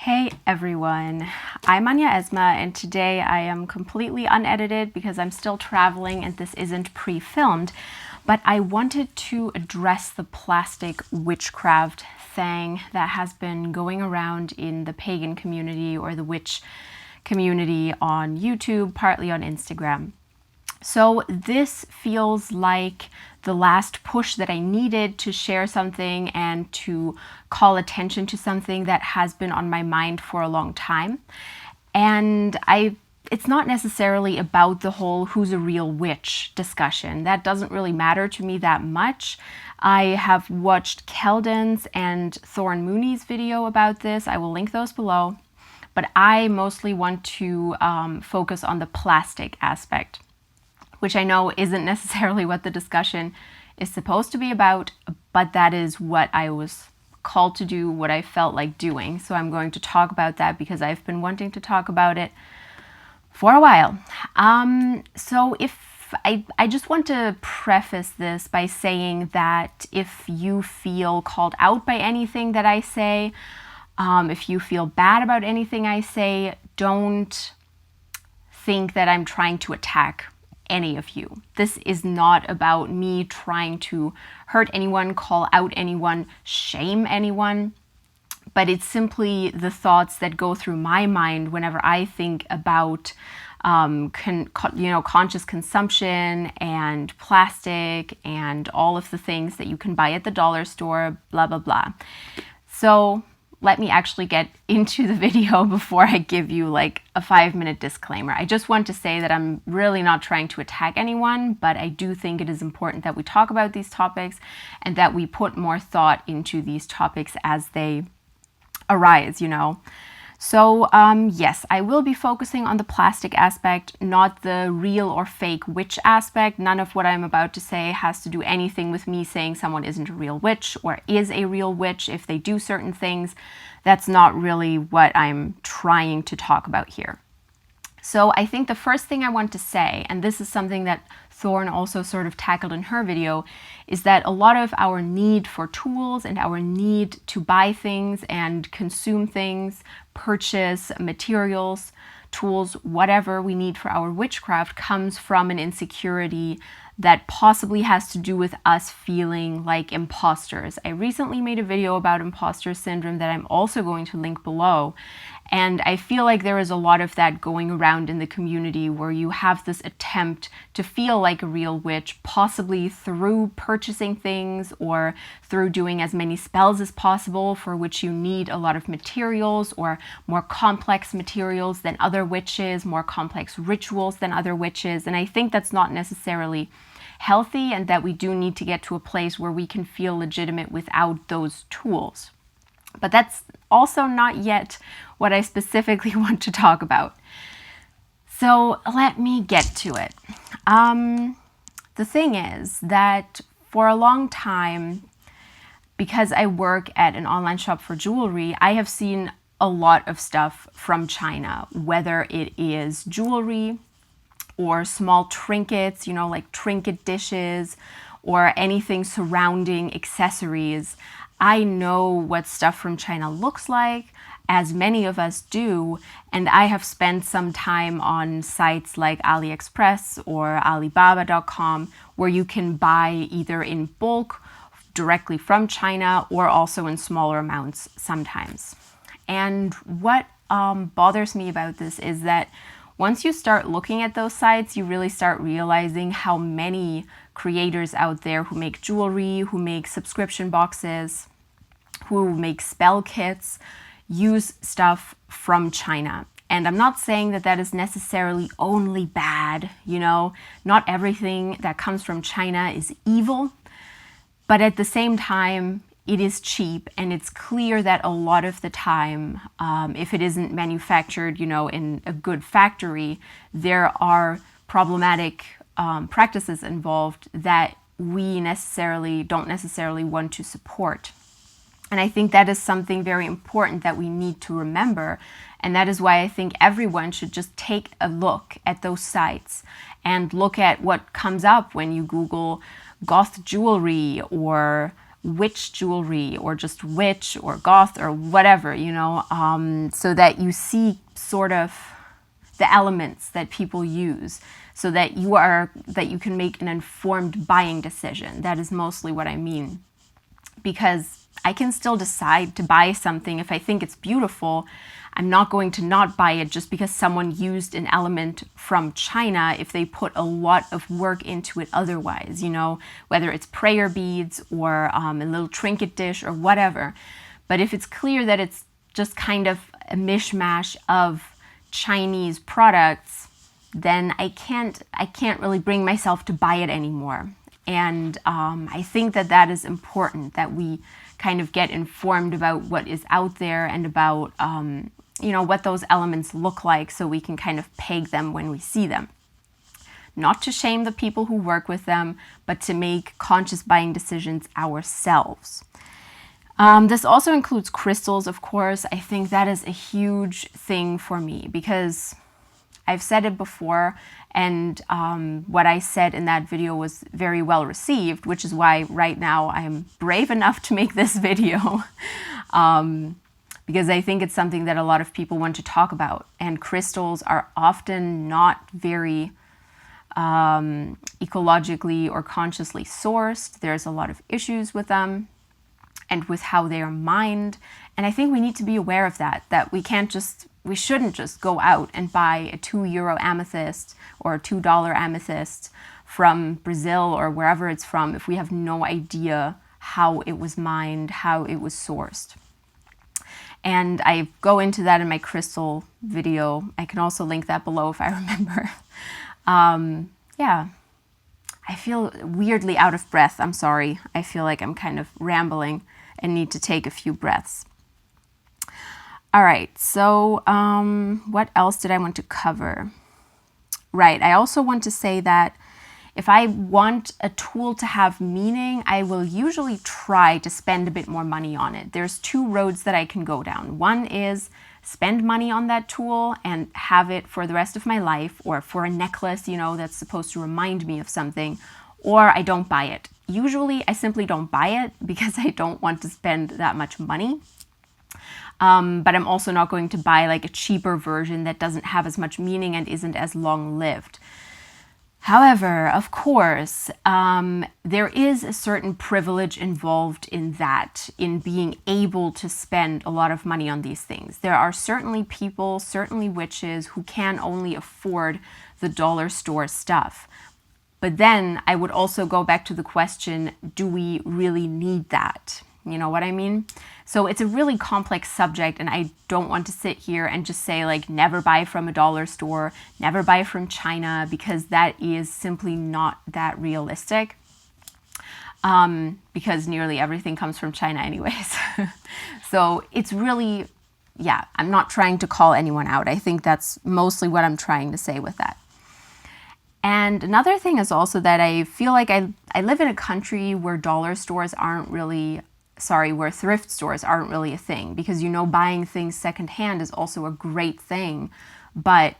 Hey everyone, I'm Anya Esma, and today I am completely unedited because I'm still traveling and this isn't pre-filmed, but I wanted to address the plastic witchcraft thing that has been going around in the pagan community or the witch community on YouTube, partly on Instagram. So this feels like the last push that I needed to share something and to call attention to something that has been on my mind for a long time. And it's not necessarily about the whole who's a real witch discussion. That doesn't really matter to me that much. I have watched Kelden's and Thorn Mooney's video about this. I will link those below. But I mostly want to focus on the plastic aspect, which I know isn't necessarily what the discussion is supposed to be about, but that is what I was called to do, what I felt like doing. So I'm going to talk about that because I've been wanting to talk about it for a while. So I just want to preface this by saying that if you feel called out by anything that I say, if you feel bad about anything I say, don't think that I'm trying to attack any of you. This is not about me trying to hurt anyone, call out anyone, shame anyone, but it's simply the thoughts that go through my mind whenever I think about conscious consumption and plastic and all of the things that you can buy at the dollar store, blah, blah, blah. So let me actually get into the video before I give you like a 5-minute disclaimer. I just want to say that I'm really not trying to attack anyone, but I do think it is important that we talk about these topics and that we put more thought into these topics as they arise, So yes, I will be focusing on the plastic aspect, not the real or fake witch aspect. None of what I'm about to say has to do anything with me saying someone isn't a real witch or is a real witch if they do certain things. That's not really what I'm trying to talk about here. So I think the first thing I want to say, and this is something that Thorn also sort of tackled in her video, is that a lot of our need for tools and our need to buy things and consume things, purchase materials, tools, whatever we need for our witchcraft comes from an insecurity that possibly has to do with us feeling like imposters. I recently made a video about imposter syndrome that I'm also going to link below. And I feel like there is a lot of that going around in the community where you have this attempt to feel like a real witch, possibly through purchasing things or through doing as many spells as possible, for which you need a lot of materials or more complex materials than other witches, more complex rituals than other witches. And I think that's not necessarily healthy, and that we do need to get to a place where we can feel legitimate without those tools. But that's also not yet what I specifically want to talk about. So let me get to it. The thing is that for a long time, because I work at an online shop for jewelry, I have seen a lot of stuff from China, whether it is jewelry or small trinkets, like trinket dishes or anything surrounding accessories. I know what stuff from China looks like, as many of us do, and I have spent some time on sites like AliExpress or Alibaba.com where you can buy either in bulk directly from China or also in smaller amounts sometimes. And what bothers me about this is that once you start looking at those sites, you really start realizing how many creators out there who make jewelry, who make subscription boxes, who make spell kits, use stuff from China. And I'm not saying that that is necessarily only bad, not everything that comes from China is evil, but at the same time, it is cheap, and it's clear that a lot of the time, if it isn't manufactured, in a good factory, there are problematic practices involved that we don't necessarily want to support. And I think that is something very important that we need to remember. And that is why I think everyone should just take a look at those sites and look at what comes up when you Google goth jewelry or witch jewelry or just witch or goth or whatever, you know, so that you see sort of the elements that people use, so that you can make an informed buying decision. That is mostly what I mean, because I can still decide to buy something if I think it's beautiful. I'm not going to not buy it just because someone used an element from China if they put a lot of work into it otherwise, you know, whether it's prayer beads or a little trinket dish or whatever. But if it's clear that it's just kind of a mishmash of Chinese products, then I can't really bring myself to buy it anymore. And I think that is important, that we kind of get informed about what is out there and about you know, what those elements look like, so we can kind of peg them when we see them. Not to shame the people who work with them, but to make conscious buying decisions ourselves. This also includes crystals, of course. I think that is a huge thing for me, because I've said it before, and what I said in that video was very well received, which is why right now I'm brave enough to make this video, because I think it's something that a lot of people want to talk about. And crystals are often not very ecologically or consciously sourced. There's a lot of issues with them and with how they are mined. And I think we need to be aware of that we shouldn't just go out and buy a €2 amethyst or a $2 amethyst from Brazil or wherever it's from if we have no idea how it was mined, how it was sourced. And I go into that in my crystal video. I can also link that below if I remember. Yeah, I feel weirdly out of breath. I'm sorry. I feel like I'm kind of rambling and need to take a few breaths. All right, so what else did I want to cover? Right, I also want to say that if I want a tool to have meaning, I will usually try to spend a bit more money on it. There's two roads that I can go down. One is spend money on that tool and have it for the rest of my life, or for a necklace, you know, that's supposed to remind me of something, or I don't buy it. Usually I simply don't buy it because I don't want to spend that much money. But I'm also not going to buy like a cheaper version that doesn't have as much meaning and isn't as long-lived. However, of course, there is a certain privilege involved in that, in being able to spend a lot of money on these things. There are certainly people, certainly witches, who can only afford the dollar store stuff. But then I would also go back to the question, do we really need that? You know what I mean? So it's a really complex subject, and I don't want to sit here and just say like never buy from a dollar store, never buy from China, because that is simply not that realistic. Because nearly everything comes from China anyways. So it's really, yeah, I'm not trying to call anyone out. I think that's mostly what I'm trying to say with that. And another thing is also that I feel like I live in a country where dollar stores aren't really, where thrift stores aren't really a thing, because, you know, buying things secondhand is also a great thing. But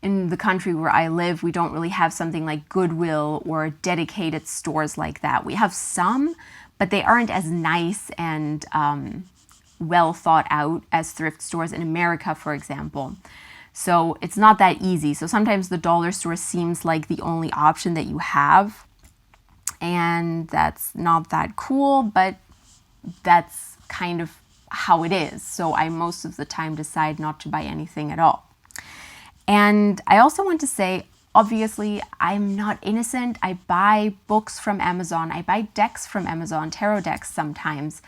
in the country where I live, we don't really have something like Goodwill or dedicated stores like that. We have some, but they aren't as nice and well thought out as thrift stores in America, for example. So it's not that easy. So sometimes the dollar store seems like the only option that you have. And that's not that cool, but that's kind of how it is. So I most of the time decide not to buy anything at all. And I also want to say, obviously, I'm not innocent. I buy books from Amazon. I buy decks from Amazon, tarot decks sometimes.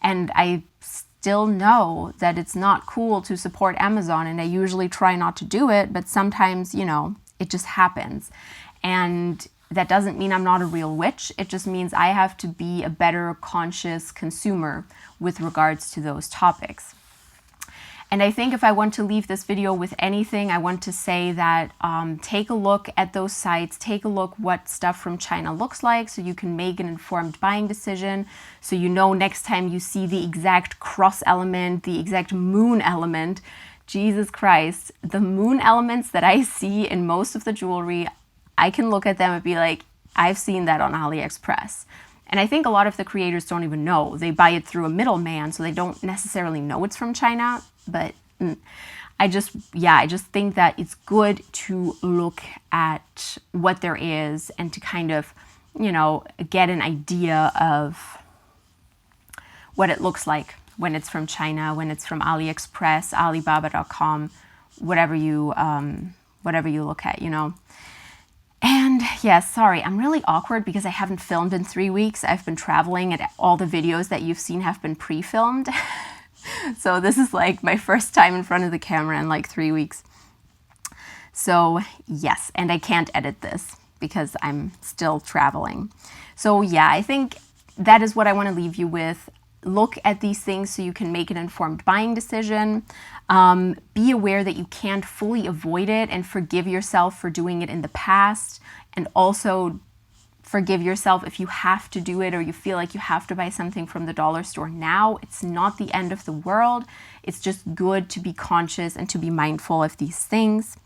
And I still know that it's not cool to support Amazon, and I usually try not to do it, but sometimes, you know, it just happens. And that doesn't mean I'm not a real witch. It just means I have to be a better conscious consumer with regards to those topics. And I think if I want to leave this video with anything, I want to say that take a look at those sites, take a look what stuff from China looks like, so you can make an informed buying decision, so you know next time you see the exact cross element, the exact moon element. Jesus Christ, the moon elements that I see in most of the jewelry, I can look at them and be like, I've seen that on AliExpress. And I think a lot of the creators don't even know. They buy it through a middleman, so they don't necessarily know it's from China. But I just think that it's good to look at what there is and to kind of, you know, get an idea of what it looks like when it's from China, when it's from AliExpress, Alibaba.com, whatever you look at, you know. And yeah, sorry, I'm really awkward because I haven't filmed in 3 weeks. I've been traveling and all the videos that you've seen have been pre-filmed. So this is like my first time in front of the camera in like 3 weeks. So yes, and I can't edit this because I'm still traveling. So yeah, I think that is what I want to leave you with. Look at these things so you can make an informed buying decision. Be aware that you can't fully avoid it, and forgive yourself for doing it in the past. And also forgive yourself if you have to do it or you feel like you have to buy something from the dollar store now. It's not the end of the world. It's just good to be conscious and to be mindful of these things.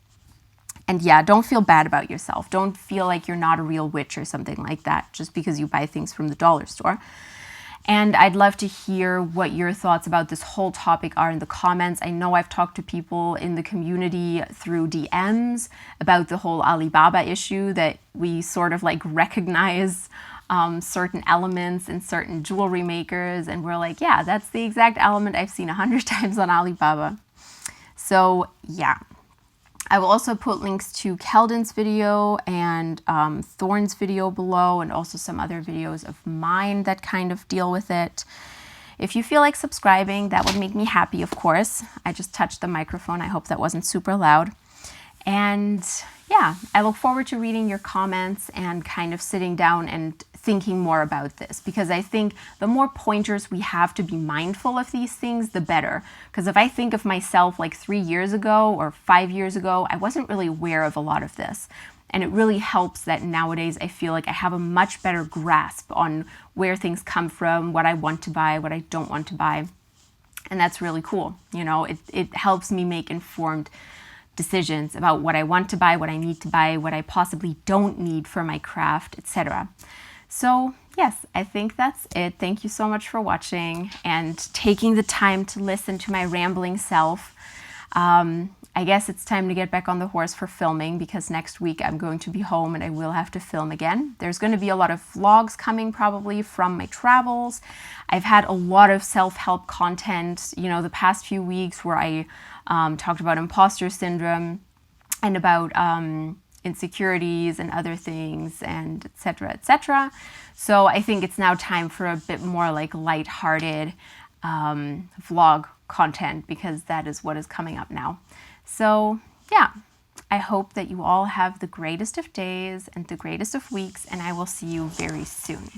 And yeah, don't feel bad about yourself. Don't feel like you're not a real witch or something like that just because you buy things from the dollar store. And I'd love to hear what your thoughts about this whole topic are in the comments. I know I've talked to people in the community through DMs about the whole Alibaba issue, that we sort of like recognize certain elements in certain jewelry makers. And we're like, yeah, that's the exact element I've seen 100 times on Alibaba. So yeah. I will also put links to Kelden's video and Thorn's video below, and also some other videos of mine that kind of deal with it. If you feel like subscribing, that would make me happy, of course. I just touched the microphone. I hope that wasn't super loud. And yeah, I look forward to reading your comments and kind of sitting down and thinking more about this, because I think the more pointers we have to be mindful of these things, the better. Because if I think of myself like 3 years ago or 5 years ago, I wasn't really aware of a lot of this. And it really helps that nowadays I feel like I have a much better grasp on where things come from, what I want to buy, what I don't want to buy. And that's really cool. You know, it helps me make informed decisions about what I want to buy, what I need to buy, what I possibly don't need for my craft, etc. So yes, I think that's it. Thank you so much for watching and taking the time to listen to my rambling self. I guess it's time to get back on the horse for filming, because next week I'm going to be home and I will have to film again. There's going to be a lot of vlogs coming probably from my travels. I've had a lot of self-help content, you know, the past few weeks where I talked about imposter syndrome and about insecurities and other things, and etc., etc. So I think it's now time for a bit more like lighthearted vlog content, because that is what is coming up now. So yeah, I hope that you all have the greatest of days and the greatest of weeks, and I will see you very soon.